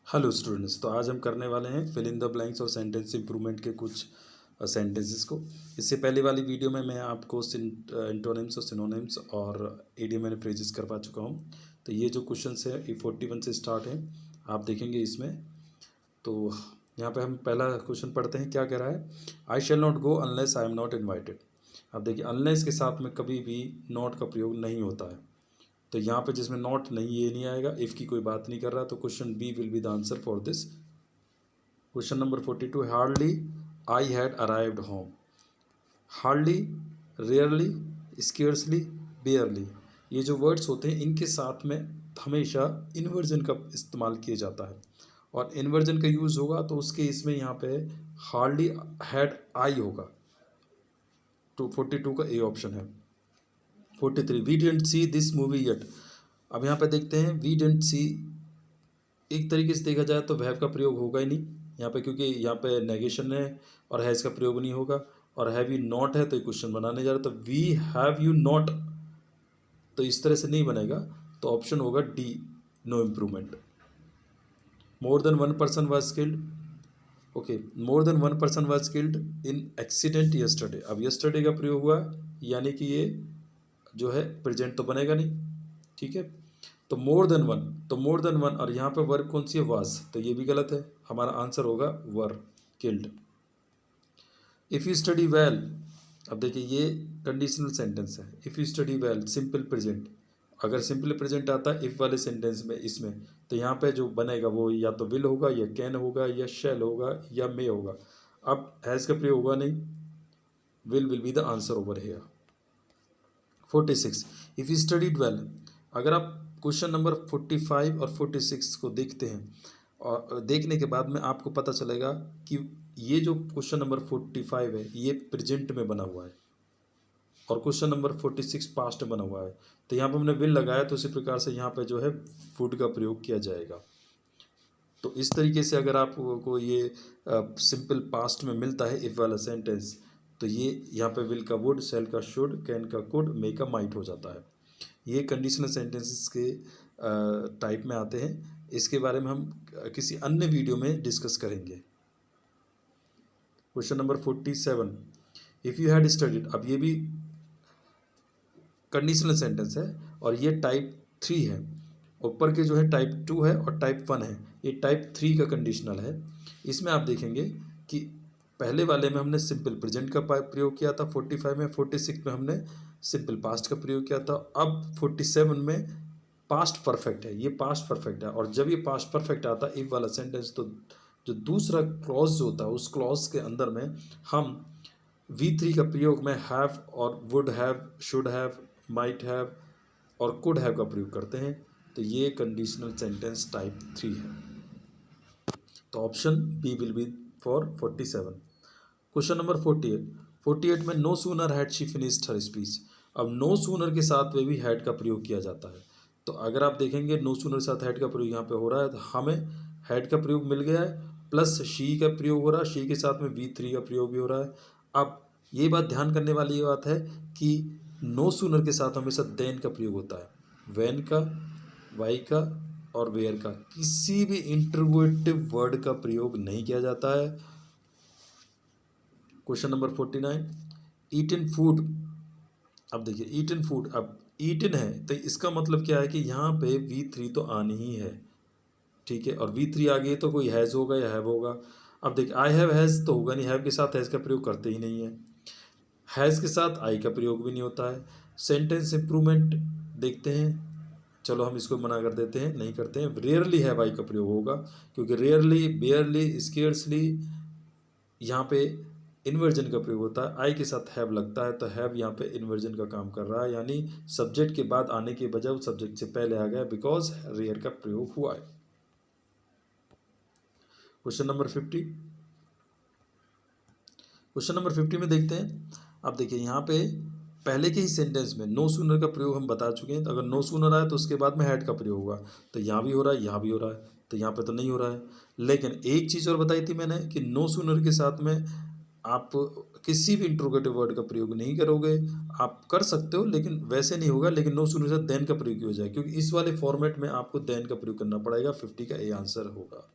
Hello students, तो आज हम करने वाले हैं फिल इन द ब्लैंक्स और सेंटेंस इम्प्रूवमेंट के कुछ सेंटेंसेस को। इससे पहले वाली वीडियो में मैं आपको एंटोनिम्स और सिनोनिम्स और इडियम एंड फ्रेजेस करवा चुका हूँ। तो ये जो क्वेश्चंस है ये 41 से स्टार्ट है, आप देखेंगे इसमें। तो यहाँ पे हम पहला क्वेश्चन पढ़ते हैं, क्या कह रहा है। I shall not go unless I am not invited. अब देखिए, अनलेस के साथ में कभी भी नॉट का प्रयोग नहीं होता है। तो यहाँ पे जिसमें नॉट नहीं, ये नहीं आएगा। इफ़ की कोई बात नहीं कर रहा, तो question B will be the answer for this. Question number 42, hardly I had arrived home. Hardly, rarely, scarcely, barely, ये जो वर्ड्स होते हैं इनके साथ में हमेशा इन्वर्जन का इस्तेमाल किया जाता है। और इन्वर्जन का यूज़ होगा तो उसके इसमें यहाँ पे हार्डली हैड आई होगा। तो 42 का ए ऑप्शन है। 43, we didn't see this movie yet. अब यहाँ पे देखते हैं, वी डेंट सी, एक तरीके से देखा जाए तो वैव का प्रयोग होगा ही नहीं यहाँ पे, क्योंकि यहाँ पे नेगेशन है और हैज़ का प्रयोग नहीं होगा। और हैव यू नॉट है तो ये क्वेश्चन बनाने जा रहे, तो वी हैव यू नॉट, तो इस तरह से नहीं बनेगा। तो ऑप्शन होगा D, no improvement. More than one person was killed. Okay, more than one person was killed in accident yesterday. अब यस्टरडे का प्रयोग हुआ, यानी कि ये जो है प्रेजेंट तो बनेगा नहीं, ठीक है। तो मोर देन वन, तो मोर देन वन, और यहाँ पे वर्ब कौन सी है, वाज, तो ये भी गलत है। हमारा आंसर होगा were killed. If you study well, अब देखिए ये कंडीशनल सेंटेंस है। If you study well, simple present. अगर सिंपल प्रेजेंट आता है इफ़ वाले सेंटेंस में, इसमें तो यहाँ पे जो बनेगा वो या तो विल होगा, या कैन होगा, या शैल होगा, या मे होगा। अब हैज़ का प्रयोग होगा नहीं, will be the answer over here. 46, if you studied well. अगर आप क्वेश्चन नंबर 45 और 46 को देखते हैं, और देखने के बाद में आपको पता चलेगा कि ये जो क्वेश्चन नंबर 45 है ये प्रेजेंट में बना हुआ है, और क्वेश्चन नंबर 46 पास्ट में बना हुआ है। तो यहाँ पर हमने विल लगाया, तो उसी प्रकार से यहाँ पे जो है वुड का प्रयोग किया जाएगा। तो इस तरीके से अगर आपको ये सिंपल पास्ट में मिलता है इफ़ वाला सेंटेंस, तो ये यहाँ पे विल का वुड, सेल का शुड, कैन का कुड, मे का माइट हो जाता है। ये कंडीशनल सेंटेंसेस के टाइप में आते हैं। इसके बारे में हम किसी अन्य वीडियो में डिस्कस करेंगे। Question number 47, if you had studied. अब ये भी कंडीशनल सेंटेंस है, और ये टाइप 3 है। ऊपर के जो है टाइप 2 है और टाइप 1 है, ये टाइप 3 का कंडीशनल है। इसमें आप देखेंगे कि पहले वाले में हमने सिंपल प्रेजेंट का प्रयोग किया था 45 में, 46 में हमने सिंपल पास्ट का प्रयोग किया था। अब 47 में पास्ट परफेक्ट है, ये पास्ट परफेक्ट है। और जब ये पास्ट परफेक्ट आता है इफ वाला सेंटेंस, तो जो दूसरा क्लॉज जो होता है उस क्लॉज के अंदर में हम V3 का प्रयोग में हैव और would have, should have, might have और कुड हैव का प्रयोग करते हैं। तो ये कंडीशनल सेंटेंस टाइप 3 है। तो option B will be for 47। Question number 48 में no sooner had she finished her speech. अब नो सूनर के साथ में भी हैड का प्रयोग किया जाता है। तो अगर आप देखेंगे नो सूनर के साथ हैड का प्रयोग यहाँ पे हो रहा है, तो हमें हैड का प्रयोग मिल गया है, प्लस शी का प्रयोग हो रहा है, शी के साथ में V3 का प्रयोग भी हो रहा है। अब ये बात ध्यान करने वाली बात है कि नो सूनर के साथ हमेशा देन का प्रयोग होता है। वैन का, वाई का और वेयर का किसी भी इंटरोगेटिव वर्ड का प्रयोग नहीं किया जाता है। क्वेश्चन नंबर 49, ईट इन फूड। अब देखिए ईट इन फूड, अब ईट इन है तो इसका मतलब क्या है कि यहाँ पे V3 तो आनी ही है, ठीक है। और V3 आ गई तो कोई हैज़ होगा या हैव होगा। अब देखिए आई हैव हैज़ तो होगा नहीं, हैव के साथ हैज़ का प्रयोग करते ही नहीं है। हैज़ के साथ आई का प्रयोग भी नहीं होता है। सेंटेंस इम्प्रूवमेंट देखते हैं, चलो हम इसको मना कर देते हैं, नहीं करते हैं। रेयरली हैव आई का प्रयोग होगा, क्योंकि रेयरली, बेयरली, स्केर्सली यहाँ पे इन्वर्जन का प्रयोग होता है। आई के साथ हैव लगता है, तो हैव यहाँ पे इन्वर्जन का काम कर रहा है, यानी सब्जेक्ट के बाद आने के बजाय वो सब्जेक्ट से पहले आ गया, बिकॉज रेयर का प्रयोग हुआ है। क्वेश्चन नंबर 50, क्वेश्चन नंबर 50 में देखते हैं। अब देखिए यहाँ पे पहले के ही सेंटेंस में नो सूनर का प्रयोग हम बता चुके हैं, तो अगर नो सूनर आए तो उसके बाद में हैड का प्रयोग होगा। तो यहाँ भी हो रहा है, यहाँ भी हो रहा है, तो यहाँ पे तो नहीं हो रहा है। लेकिन एक चीज़ और बताई थी मैंने कि नो सूनर के साथ में आप किसी भी इंट्रोगेटिव वर्ड का प्रयोग नहीं करोगे। आप कर सकते हो लेकिन वैसे नहीं होगा, लेकिन नो सूनर के साथ देन का प्रयोग हो जाए, क्योंकि इस वाले फॉर्मेट में आपको देन का प्रयोग करना पड़ेगा। 50 का ए आंसर होगा।